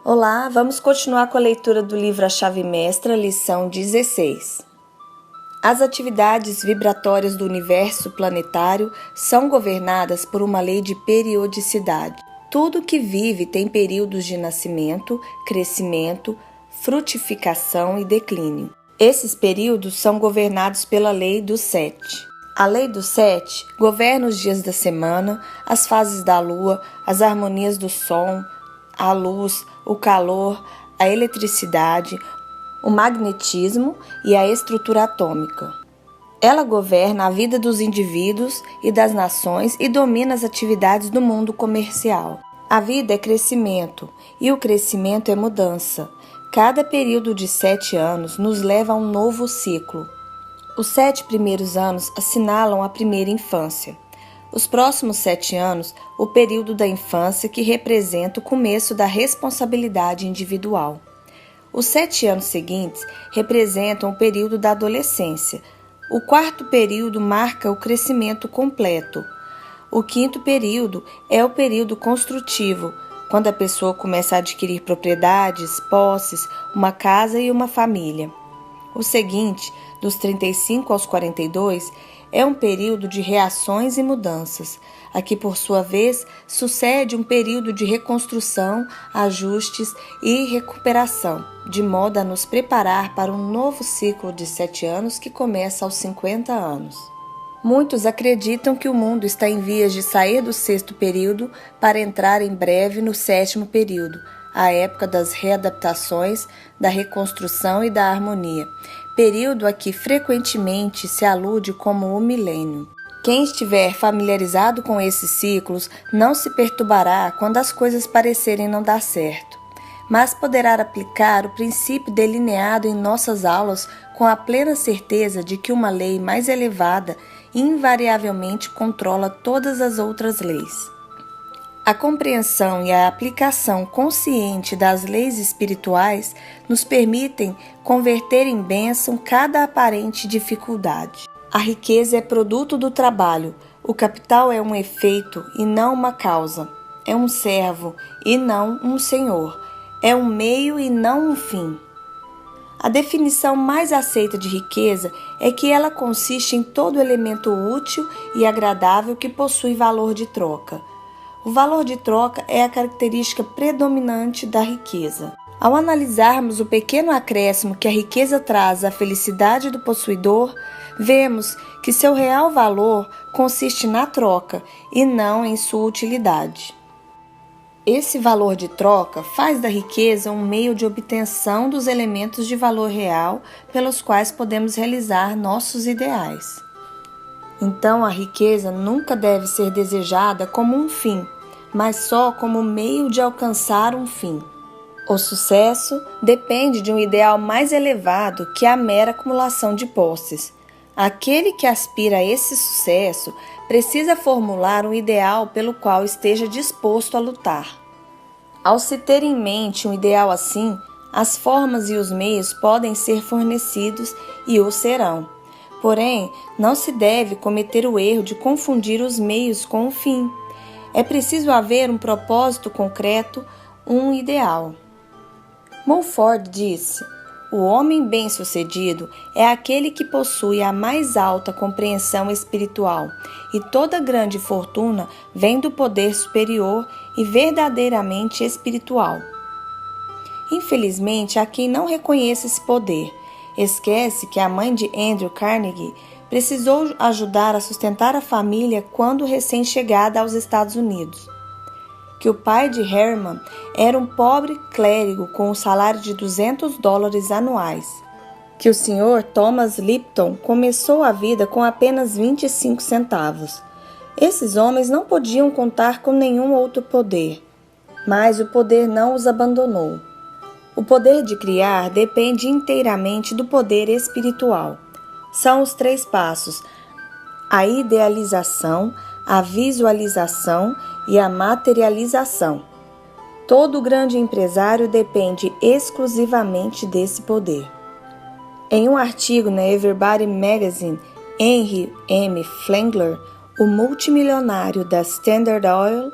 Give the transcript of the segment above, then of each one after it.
Olá, vamos continuar com a leitura do livro A Chave Mestra, lição 16. As atividades vibratórias do universo planetário são governadas por uma lei de periodicidade. Tudo que vive tem períodos de nascimento, crescimento, frutificação e declínio. Esses períodos são governados pela lei dos 7. A lei dos 7 governa os dias da semana, as fases da lua, as harmonias do som, a luz, o calor, a eletricidade, o magnetismo e a estrutura atômica. Ela governa a vida dos indivíduos e das nações e domina as atividades do mundo comercial. A vida é crescimento e o crescimento é mudança. Cada período de 7 anos nos leva a um novo ciclo. Os 7 primeiros anos assinalam a primeira infância. Os próximos 7 anos, o período da infância que representa o começo da responsabilidade individual. Os 7 anos seguintes representam o período da adolescência. O quarto período marca o crescimento completo. O quinto período é o período construtivo, quando a pessoa começa a adquirir propriedades, posses, uma casa e uma família. O seguinte, dos 35 aos 42, é um período de reações e mudanças. Aqui, por sua vez, sucede um período de reconstrução, ajustes e recuperação, de modo a nos preparar para um novo ciclo de 7 anos que começa aos 50 anos. Muitos acreditam que o mundo está em vias de sair do 6º período para entrar em breve no 7º período, a época das readaptações, da reconstrução e da harmonia, período a que frequentemente se alude como o milênio. Quem estiver familiarizado com esses ciclos não se perturbará quando as coisas parecerem não dar certo, mas poderá aplicar o princípio delineado em nossas aulas com a plena certeza de que uma lei mais elevada invariavelmente controla todas as outras leis. A compreensão e a aplicação consciente das leis espirituais nos permitem converter em bênção cada aparente dificuldade. A riqueza é produto do trabalho, o capital é um efeito e não uma causa, é um servo e não um senhor, é um meio e não um fim. A definição mais aceita de riqueza é que ela consiste em todo elemento útil e agradável que possui valor de troca. O valor de troca é a característica predominante da riqueza. Ao analisarmos o pequeno acréscimo que a riqueza traz à felicidade do possuidor, vemos que seu real valor consiste na troca e não em sua utilidade. Esse valor de troca faz da riqueza um meio de obtenção dos elementos de valor real pelos quais podemos realizar nossos ideais. Então, a riqueza nunca deve ser desejada como um fim, mas só como meio de alcançar um fim. O sucesso depende de um ideal mais elevado que a mera acumulação de posses. Aquele que aspira a esse sucesso precisa formular um ideal pelo qual esteja disposto a lutar. Ao se ter em mente um ideal assim, as formas e os meios podem ser fornecidos e o serão. Porém, não se deve cometer o erro de confundir os meios com o fim. É preciso haver um propósito concreto, um ideal. Mulford disse: o homem bem-sucedido é aquele que possui a mais alta compreensão espiritual, e toda grande fortuna vem do poder superior e verdadeiramente espiritual. Infelizmente, há quem não reconheça esse poder. Esquece que a mãe de Andrew Carnegie precisou ajudar a sustentar a família quando recém-chegada aos Estados Unidos. Que o pai de Herman era um pobre clérigo com um salário de $200 anuais. Que o Sr. Thomas Lipton começou a vida com apenas 25 centavos. Esses homens não podiam contar com nenhum outro poder, mas o poder não os abandonou. O poder de criar depende inteiramente do poder espiritual. São os 3 passos: a idealização, a visualização e a materialização. Todo grande empresário depende exclusivamente desse poder. Em um artigo na Everybody Magazine, Henry M. Flengler, o multimilionário da Standard Oil,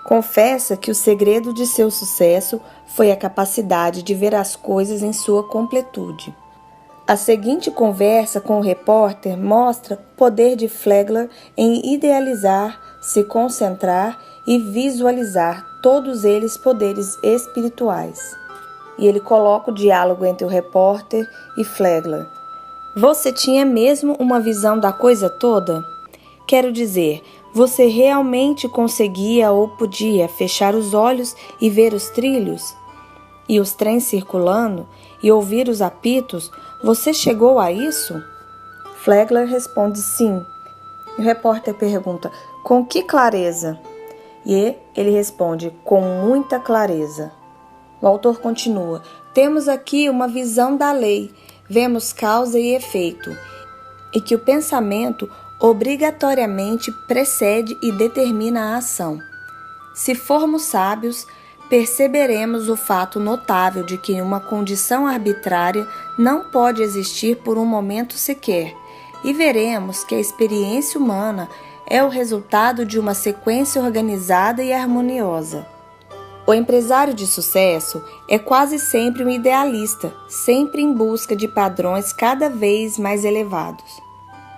Confessa que o segredo de seu sucesso foi a capacidade de ver as coisas em sua completude. A seguinte conversa com o repórter mostra o poder de Flagler em idealizar, se concentrar e visualizar todos eles poderes espirituais. E ele coloca o diálogo entre o repórter e Flagler. Você tinha mesmo uma visão da coisa toda? Quero dizer, você realmente conseguia ou podia fechar os olhos e ver os trilhos? E os trens circulando? E ouvir os apitos? Você chegou a isso? Flagler responde sim. E o repórter pergunta, com que clareza? E ele responde, com muita clareza. O autor continua, temos aqui uma visão da lei, vemos causa e efeito, e que o pensamento obrigatoriamente precede e determina a ação. Se formos sábios, perceberemos o fato notável de que uma condição arbitrária não pode existir por um momento sequer, e veremos que a experiência humana é o resultado de uma sequência organizada e harmoniosa. O empresário de sucesso é quase sempre um idealista, sempre em busca de padrões cada vez mais elevados.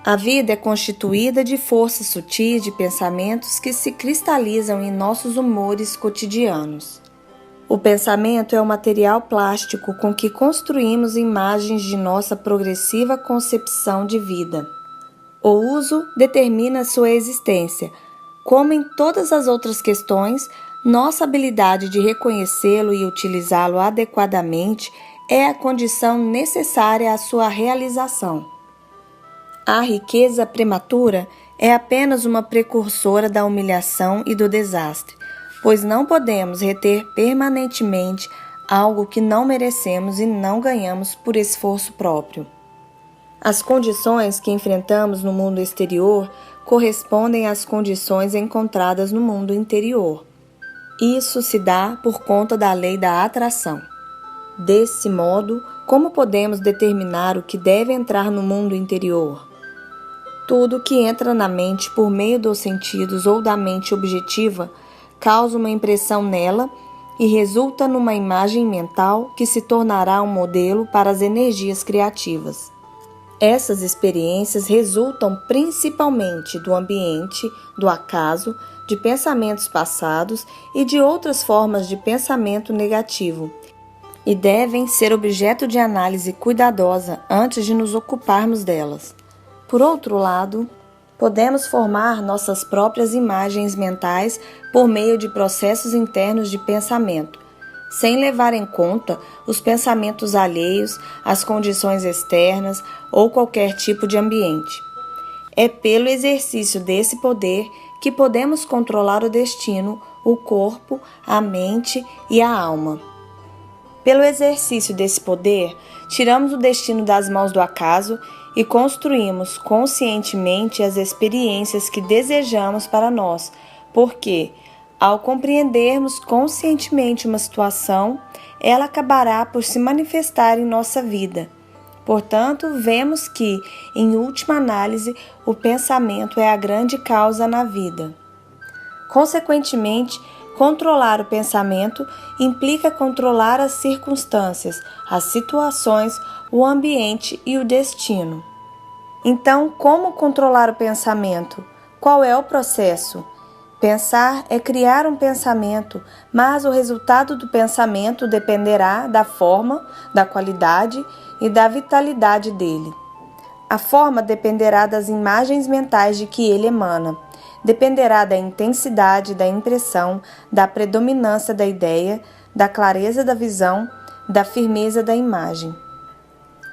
A vida é constituída de forças sutis de pensamentos que se cristalizam em nossos humores cotidianos. O pensamento é o material plástico com que construímos imagens de nossa progressiva concepção de vida. O uso determina sua existência. Como em todas as outras questões, nossa habilidade de reconhecê-lo e utilizá-lo adequadamente é a condição necessária à sua realização. A riqueza prematura é apenas uma precursora da humilhação e do desastre, pois não podemos reter permanentemente algo que não merecemos e não ganhamos por esforço próprio. As condições que enfrentamos no mundo exterior correspondem às condições encontradas no mundo interior. Isso se dá por conta da lei da atração. Desse modo, como podemos determinar o que deve entrar no mundo interior? Tudo que entra na mente por meio dos sentidos ou da mente objetiva causa uma impressão nela e resulta numa imagem mental que se tornará um modelo para as energias criativas. Essas experiências resultam principalmente do ambiente, do acaso, de pensamentos passados e de outras formas de pensamento negativo, e devem ser objeto de análise cuidadosa antes de nos ocuparmos delas. Por outro lado, podemos formar nossas próprias imagens mentais por meio de processos internos de pensamento, sem levar em conta os pensamentos alheios, as condições externas ou qualquer tipo de ambiente. É pelo exercício desse poder que podemos controlar o destino, o corpo, a mente e a alma. Pelo exercício desse poder, tiramos o destino das mãos do acaso e construímos conscientemente as experiências que desejamos para nós, porque, ao compreendermos conscientemente uma situação, ela acabará por se manifestar em nossa vida. Portanto, vemos que, em última análise, o pensamento é a grande causa na vida. Consequentemente, controlar o pensamento implica controlar as circunstâncias, as situações, o ambiente e o destino. Então, como controlar o pensamento? Qual é o processo? Pensar é criar um pensamento, mas o resultado do pensamento dependerá da forma, da qualidade e da vitalidade dele. A forma dependerá das imagens mentais de que ele emana. Dependerá da intensidade da impressão, da predominância da ideia, da clareza da visão, da firmeza da imagem.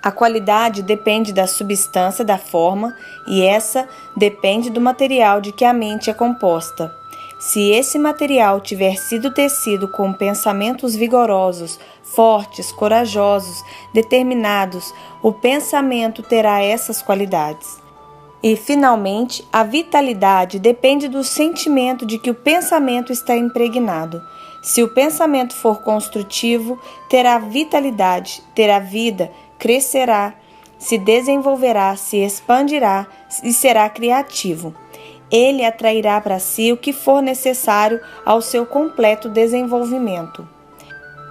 A qualidade depende da substância da forma e essa depende do material de que a mente é composta. Se esse material tiver sido tecido com pensamentos vigorosos, fortes, corajosos, determinados, o pensamento terá essas qualidades. E, finalmente, a vitalidade depende do sentimento de que o pensamento está impregnado. Se o pensamento for construtivo, terá vitalidade, terá vida, crescerá, se desenvolverá, se expandirá e será criativo. ele atrairá para si o que for necessário ao seu completo desenvolvimento.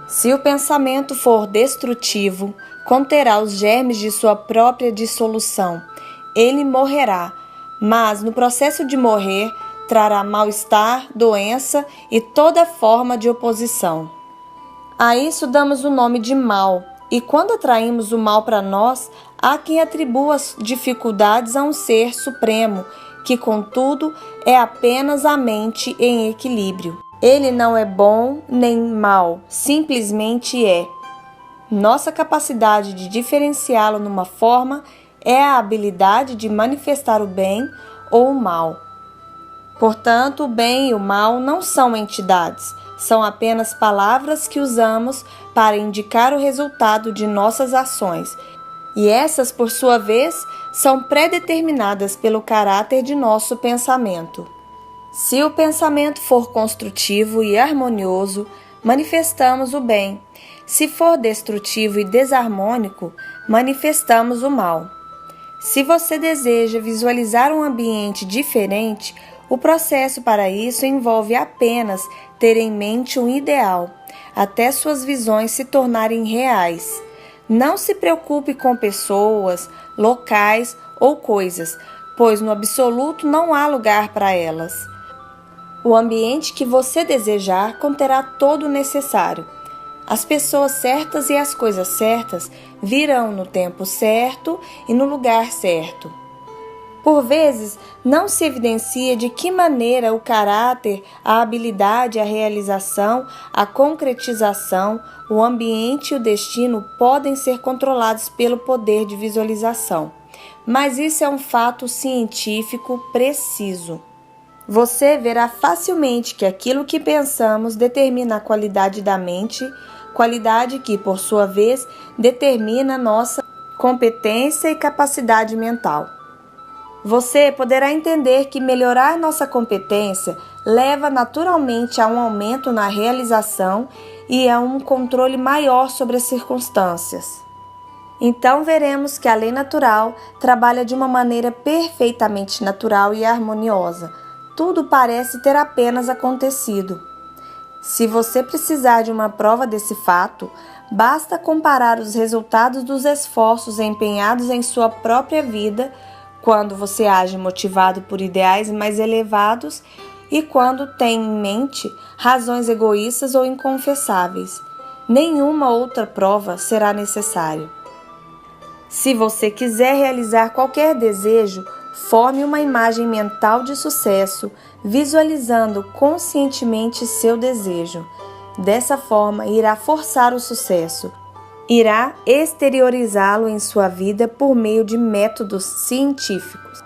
Se o pensamento for destrutivo, conterá os germes de sua própria dissolução. Ele morrerá, mas no processo de morrer, trará mal-estar, doença e toda forma de oposição. A isso damos o nome de mal, e quando atraímos o mal para nós, há quem atribua as dificuldades a um ser supremo, que contudo é apenas a mente em equilíbrio. Ele não é bom nem mal, simplesmente é. Nossa capacidade de diferenciá-lo numa forma é a habilidade de manifestar o bem ou o mal. Portanto, o bem e o mal não são entidades, são apenas palavras que usamos para indicar o resultado de nossas ações, e essas, por sua vez, são predeterminadas pelo caráter de nosso pensamento. Se o pensamento for construtivo e harmonioso, manifestamos o bem. Se for destrutivo e desarmônico, manifestamos o mal. Se você deseja visualizar um ambiente diferente, o processo para isso envolve apenas ter em mente um ideal, até suas visões se tornarem reais. Não se preocupe com pessoas, locais ou coisas, pois no absoluto não há lugar para elas. O ambiente que você desejar conterá todo o necessário. As pessoas certas e as coisas certas virão no tempo certo e no lugar certo. Por vezes, não se evidencia de que maneira o caráter, a habilidade, a realização, a concretização, o ambiente e o destino podem ser controlados pelo poder de visualização. Mas isso é um fato científico preciso. Você verá facilmente que aquilo que pensamos determina a qualidade da mente, qualidade que, por sua vez, determina nossa competência e capacidade mental. Você poderá entender que melhorar nossa competência leva naturalmente a um aumento na realização e a um controle maior sobre as circunstâncias. Então veremos que a lei natural trabalha de uma maneira perfeitamente natural e harmoniosa. Tudo parece ter apenas acontecido. Se você precisar de uma prova desse fato, basta comparar os resultados dos esforços empenhados em sua própria vida quando você age motivado por ideais mais elevados e quando tem em mente razões egoístas ou inconfessáveis. Nenhuma outra prova será necessária. Se você quiser realizar qualquer desejo, forme uma imagem mental de sucesso, visualizando conscientemente seu desejo. Dessa forma, irá forçar o sucesso. Irá exteriorizá-lo em sua vida por meio de métodos científicos.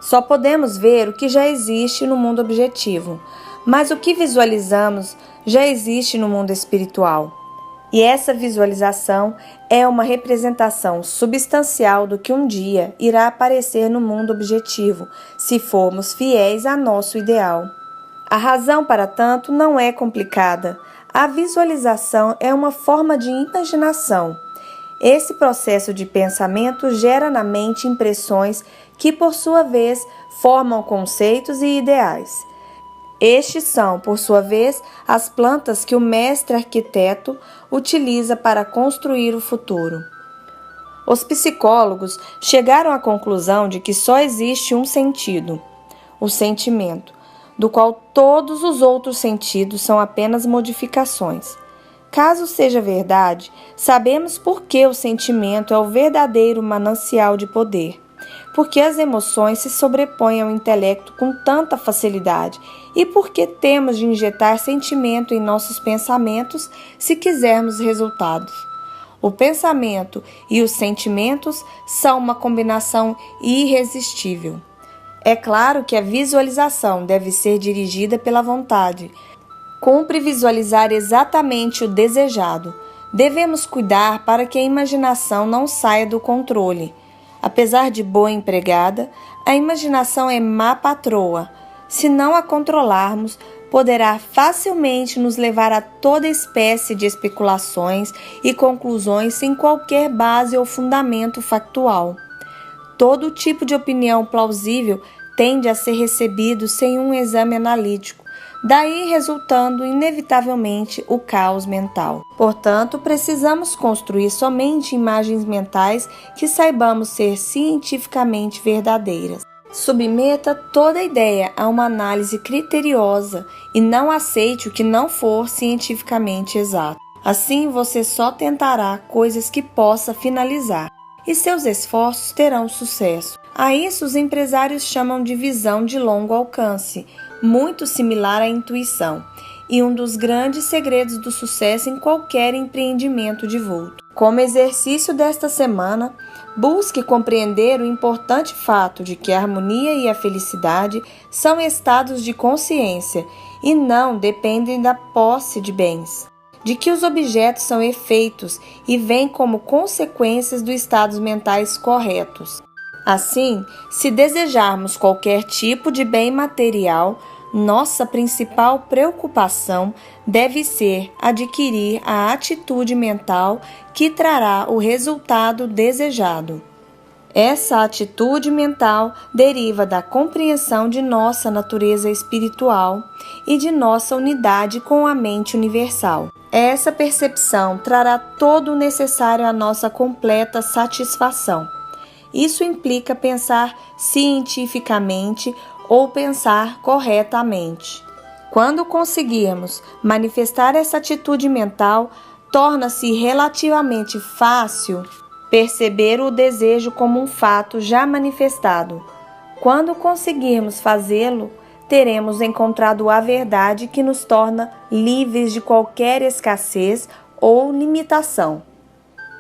Só podemos ver o que já existe no mundo objetivo, mas o que visualizamos já existe no mundo espiritual. E essa visualização é uma representação substancial do que um dia irá aparecer no mundo objetivo, se formos fiéis a nosso ideal. A razão, para tanto, não é complicada. A visualização é uma forma de imaginação. Esse processo de pensamento gera na mente impressões que, por sua vez, formam conceitos e ideais. Estes são, por sua vez, as plantas que o mestre arquiteto utiliza para construir o futuro. Os psicólogos chegaram à conclusão de que só existe um sentido, o sentimento, do qual todos os outros sentidos são apenas modificações. Caso seja verdade, sabemos por que o sentimento é o verdadeiro manancial de poder, porque as emoções se sobrepõem ao intelecto com tanta facilidade e porque temos de injetar sentimento em nossos pensamentos se quisermos resultados. O pensamento e os sentimentos são uma combinação irresistível. É claro que a visualização deve ser dirigida pela vontade. Cumpre visualizar exatamente o desejado. Devemos cuidar para que a imaginação não saia do controle. Apesar de boa empregada, a imaginação é má patroa. Se não a controlarmos, poderá facilmente nos levar a toda espécie de especulações e conclusões sem qualquer base ou fundamento factual. Todo tipo de opinião plausível tende a ser recebido sem um exame analítico, daí resultando inevitavelmente o caos mental. Portanto, precisamos construir somente imagens mentais que saibamos ser cientificamente verdadeiras. Submeta toda ideia a uma análise criteriosa e não aceite o que não for cientificamente exato. Assim, você só tentará coisas que possa finalizar e seus esforços terão sucesso. A isso os empresários chamam de visão de longo alcance, muito similar à intuição, e um dos grandes segredos do sucesso em qualquer empreendimento de vulto. Como exercício desta semana, busque compreender o importante fato de que a harmonia e a felicidade são estados de consciência e não dependem da posse de bens, de que os objetos são efeitos e vêm como consequências dos estados mentais corretos. Assim, se desejarmos qualquer tipo de bem material, nossa principal preocupação deve ser adquirir a atitude mental que trará o resultado desejado. Essa atitude mental deriva da compreensão de nossa natureza espiritual e de nossa unidade com a mente universal. Essa percepção trará todo o necessário à nossa completa satisfação. Isso implica pensar cientificamente ou pensar corretamente. Quando conseguirmos manifestar essa atitude mental, torna-se relativamente fácil perceber o desejo como um fato já manifestado. Quando conseguirmos fazê-lo, teremos encontrado a verdade que nos torna livres de qualquer escassez ou limitação.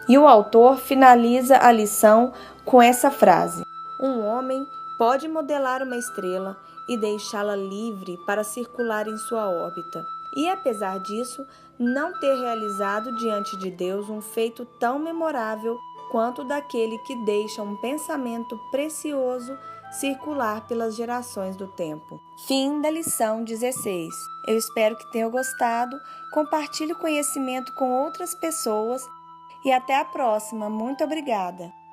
E o autor finaliza a lição com essa frase: um homem pode modelar uma estrela e deixá-la livre para circular em sua órbita, e apesar disso, não ter realizado diante de Deus um feito tão memorável quanto daquele que deixa um pensamento precioso circular pelas gerações do tempo. Fim da lição 16. Eu espero que tenham gostado, compartilhe o conhecimento com outras pessoas e até a próxima. Muito obrigada!